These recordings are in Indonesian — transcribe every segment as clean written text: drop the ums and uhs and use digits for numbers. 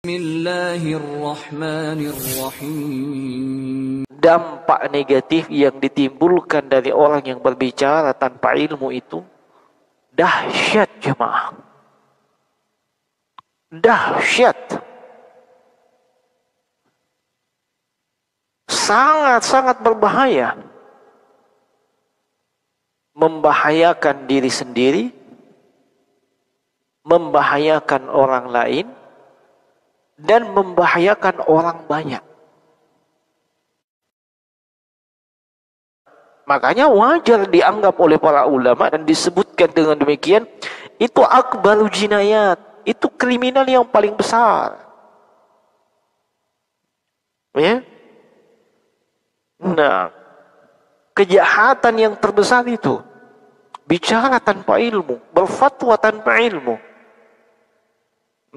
Bismillahirrahmanirrahim. Dampak negatif yang ditimbulkan dari orang yang berbicara tanpa ilmu itu dahsyat, jemaah. Dahsyat. Sangat-sangat berbahaya. Membahayakan diri sendiri, membahayakan orang lain, dan membahayakan orang banyak. Makanya wajar dianggap oleh para ulama dan disebutkan dengan demikian, itu akbaru jinayat, itu kriminal yang paling besar. Ya? Nah, kejahatan yang terbesar itu bicara tanpa ilmu, berfatwa tanpa ilmu.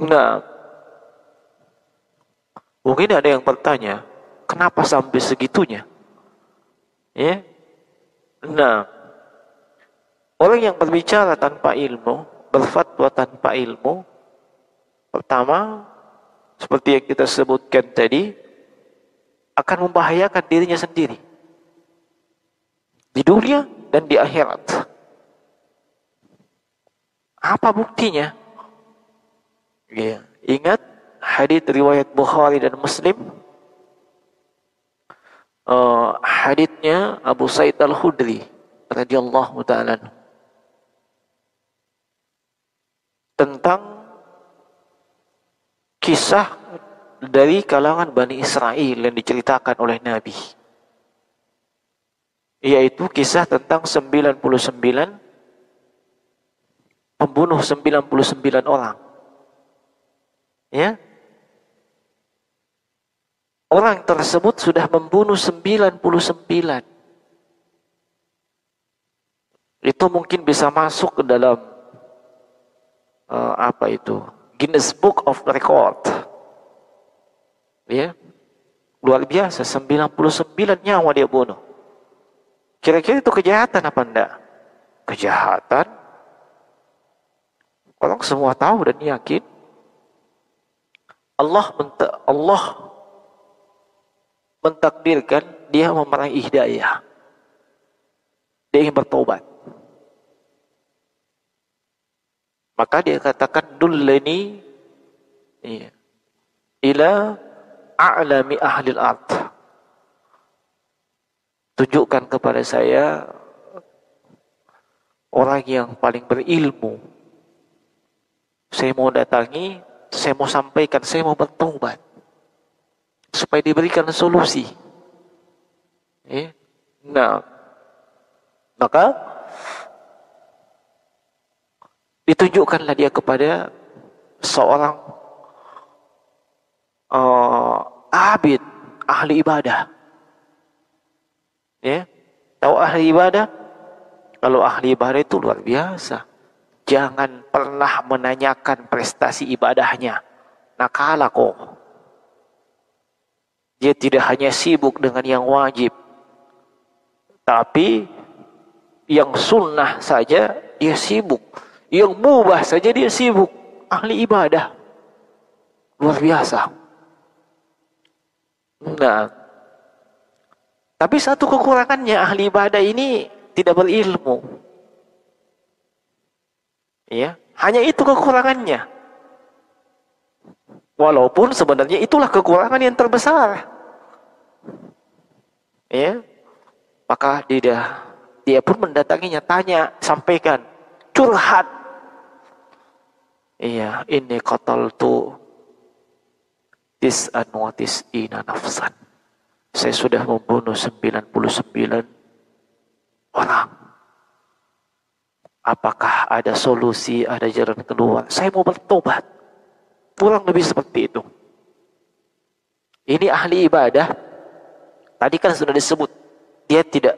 Nah, mungkin ada yang bertanya, kenapa sampai segitunya? Ya? Nah, orang yang berbicara tanpa ilmu, berfatwa tanpa ilmu, pertama, seperti yang kita sebutkan tadi, akan membahayakan dirinya sendiri di dunia dan di akhirat. Apa buktinya? Ya, ingat hadits riwayat Bukhari dan Muslim, haditsnya Abu Sa'id Al-Khudri radhiyallahu ta'ala tentang kisah dari kalangan Bani Israel yang diceritakan oleh Nabi, yaitu kisah tentang 99 pembunuh 99 orang. Ya, orang tersebut sudah membunuh 99. Itu mungkin bisa masuk ke dalam Guinness Book of Record. Ya, luar biasa, 99 nyawa dia bunuh. Kira-kira itu kejahatan apa enggak? Kejahatan. Orang semua tahu dan yakin. Allah mentakdirkan dia memeraih hidayah. Dia ingin bertobat. Maka dia katakan, dullani ila a'lami ahlil ard. Tunjukkan kepada saya orang yang paling berilmu. Saya mau datangi, saya mau sampaikan, saya mau bertobat, supaya diberikan solusi. Nah, maka ditunjukkanlah dia kepada seorang abid, ahli ibadah. Ya, tahu ahli ibadah? Kalau ahli ibadah itu luar biasa. Jangan pernah menanyakan prestasi ibadahnya. Nakala kok. Dia tidak hanya sibuk dengan yang wajib, tapi yang sunnah saja dia sibuk. Yang mubah saja dia sibuk. Ahli ibadah. Luar biasa. Nah, tapi satu kekurangannya, ahli ibadah ini tidak berilmu. Ya, hanya itu kekurangannya. Walaupun sebenarnya itulah kekurangan yang terbesar. Ya, maka dia pun mendatanginya, tanya, sampaikan, curhat. Iya, ini qataltu tis'an wa tis'ina nafsan. Saya sudah membunuh 99 orang. Apakah ada solusi, ada jalan keluar? Saya mau bertobat. Kurang lebih seperti itu. Ini ahli ibadah. Tadi kan sudah disebut, dia tidak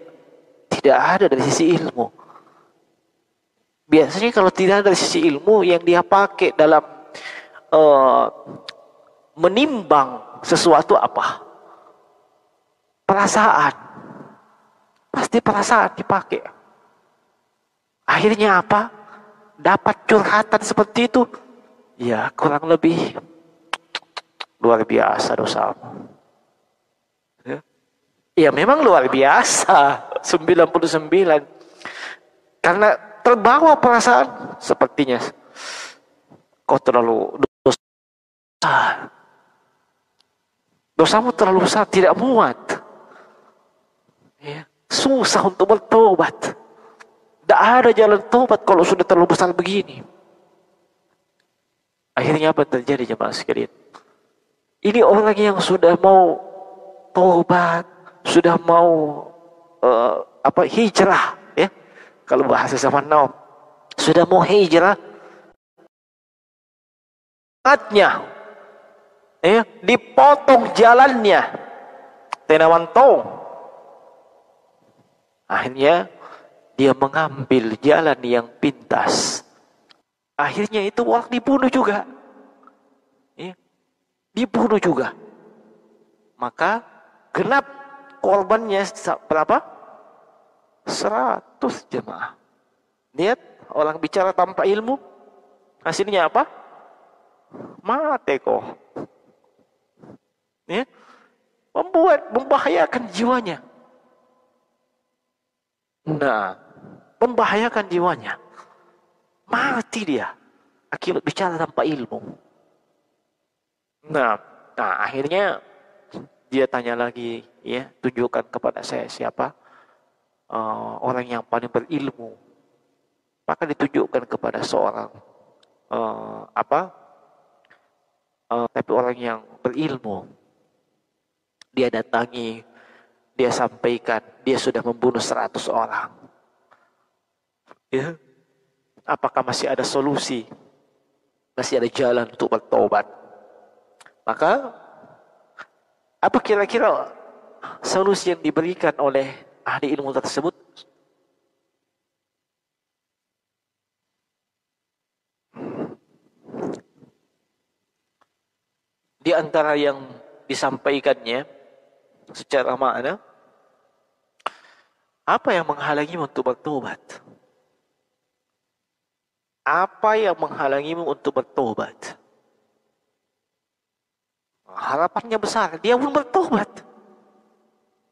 ada dari sisi ilmu. Biasanya kalau tidak ada dari sisi ilmu, yang dia pakai dalam menimbang sesuatu apa? Perasaan. Pasti perasaan dipakai. Akhirnya apa? Dapat curhatan seperti itu. Ya, kurang lebih luar biasa dosamu. Ya, ya memang luar biasa 99. Karena terbawa perasaan sepertinya kau terlalu dosa. Dosamu terlalu besar, tidak muat. Ya, susah untuk bertobat. Tidak ada jalan tobat kalau sudah terlalu besar begini. Akhirnya apa terjadi jemaah sekalian? Ini orang yang sudah mau tobat, sudah mau hijrah, ya. Kalau bahasa zaman now, sudah mau hijrah, dipotong jalannya, tenawanto. Akhirnya dia mengambil jalan yang pintas. Akhirnya itu orang dibunuh juga. Ya, dibunuh juga. Maka genap korbannya berapa? 100 jemaah. Lihat orang bicara tanpa ilmu, hasilnya apa? Mati kok. Ya, membahayakan jiwanya. Nah, membahayakan jiwanya. Mati dia akibat bicara tanpa ilmu. Nah, akhirnya dia tanya lagi, ya, tunjukkan kepada saya siapa orang yang paling berilmu. Maka ditunjukkan kepada seorang tapi orang yang berilmu. Dia datangi, dia sampaikan, dia sudah membunuh 100 orang. Ya, apakah masih ada solusi? Masih ada jalan untuk bertobat? Maka apa kira-kira solusi yang diberikan oleh ahli ilmu tersebut? Di antara yang disampaikannya secara makna, apa yang menghalangimu untuk bertobat? Apa yang menghalangimu untuk bertobat? Harapannya besar, dia pun bertobat.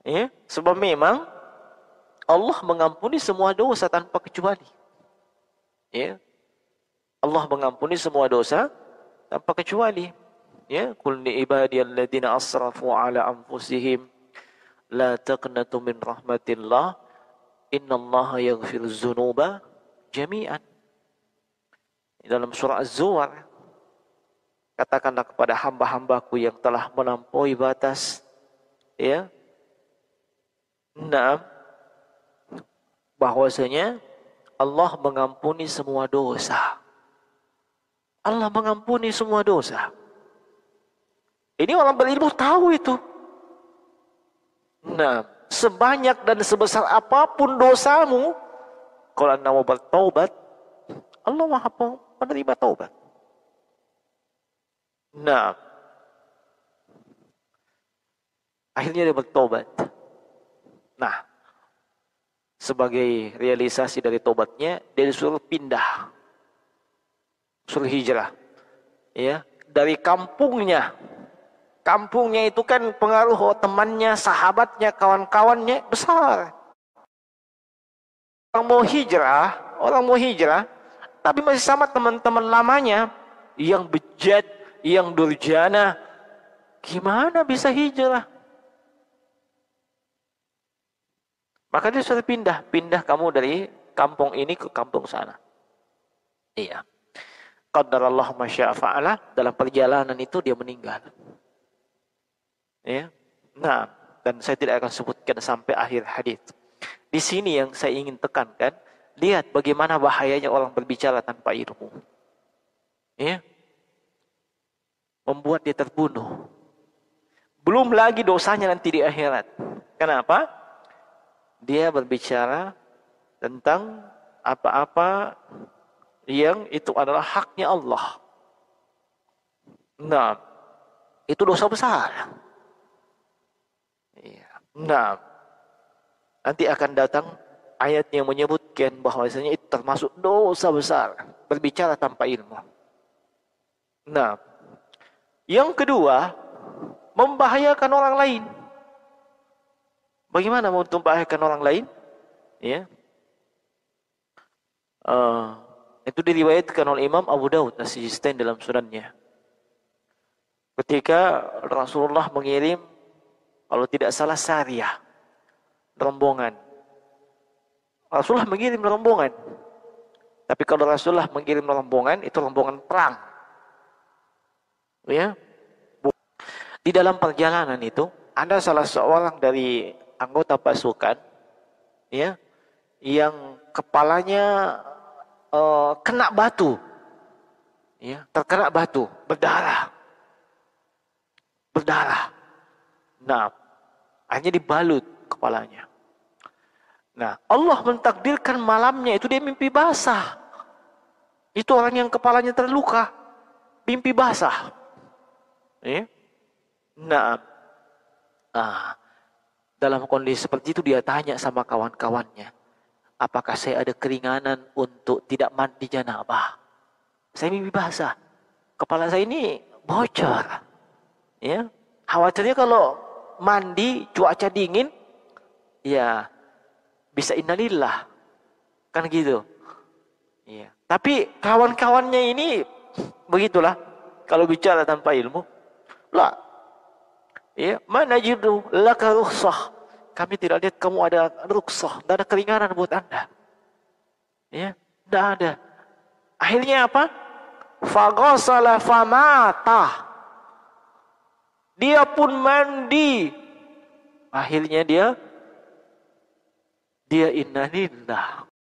Ya, sebab memang Allah mengampuni semua dosa tanpa kecuali. Ya, Allah mengampuni semua dosa tanpa kecuali. Ya, qul li ibadiyalladzina asrafu ala anfusihim la taqnatu min rahmatillah innallaha yaghfiruz dzunuba jami'an. Dalam surah Az-Zumar, katakanlah kepada hamba-hambaku yang telah melampaui batas, ya, bahwasanya Allah mengampuni semua dosa. Allah mengampuni semua dosa. Ini orang berilmu tahu itu. Nah, sebanyak dan sebesar apapun dosamu, kalau Anda mau bertaubat, Allah Maha penerima taubat. Nah, akhirnya dia bertobat. Nah, sebagai realisasi dari tobatnya, dia disuruh pindah, suruh hijrah, ya, dari kampungnya. Kampungnya itu kan pengaruh temannya, sahabatnya, kawan-kawannya besar. Orang mau hijrah, tapi masih sama teman-teman lamanya yang bejat, yang durjana. Gimana bisa hijrah? Maka dia sudah pindah kamu dari kampung ini ke kampung sana. Iya. Qadarallahu ma syaa fa'ala, dalam perjalanan itu dia meninggal. Ya. Nah, dan saya tidak akan sebutkan sampai akhir hadis. Di sini yang saya ingin tekankan, lihat bagaimana bahayanya orang berbicara tanpa ilmu. Ya. Membuat dia terbunuh. Belum lagi dosanya nanti di akhirat. Kenapa? Dia berbicara tentang apa-apa yang itu adalah haknya Allah. Nah, itu dosa besar. Nah, nanti akan datang ayat yang menyebutkan bahwasanya itu termasuk dosa besar, berbicara tanpa ilmu. Nah, yang kedua, membahayakan orang lain. Bagaimana mau membahayakan orang lain? Ya. Itu diriwayatkan oleh Imam Abu Daud As-Sijistani dalam sunannya. Ketika Rasulullah mengirim, kalau tidak salah, Sariyah, rombongan. Rasulullah mengirim rombongan. Tapi kalau Rasulullah mengirim rombongan, itu rombongan perang. Ya. Di dalam perjalanan itu, ada salah seorang dari anggota pasukan, ya, yang kepalanya kena batu, ya, terkena batu, berdarah. Nah, akhirnya dibalut kepalanya. Nah, Allah mentakdirkan malamnya itu dia mimpi basah. Itu orang yang kepalanya terluka, mimpi basah. Ya. Nah, dalam kondisi seperti itu dia tanya sama kawan-kawannya, apakah saya ada keringanan untuk tidak mandi janabah? Saya mimpi basah, kepala saya ini bocor. Ya, khawatirnya kalau mandi cuaca dingin, ya bisa innalillah, kan gitu. Ya. Tapi kawan-kawannya ini begitulah, kalau bicara tanpa ilmu, lah, ya, mana jidu laka rukhsah. Kami tidak lihat kamu ada rukhsah, tidak ada keringanan buat Anda. Ya, tidak ada. Akhirnya apa? Faghasala famata. Dia pun mandi. Akhirnya dia innalillah.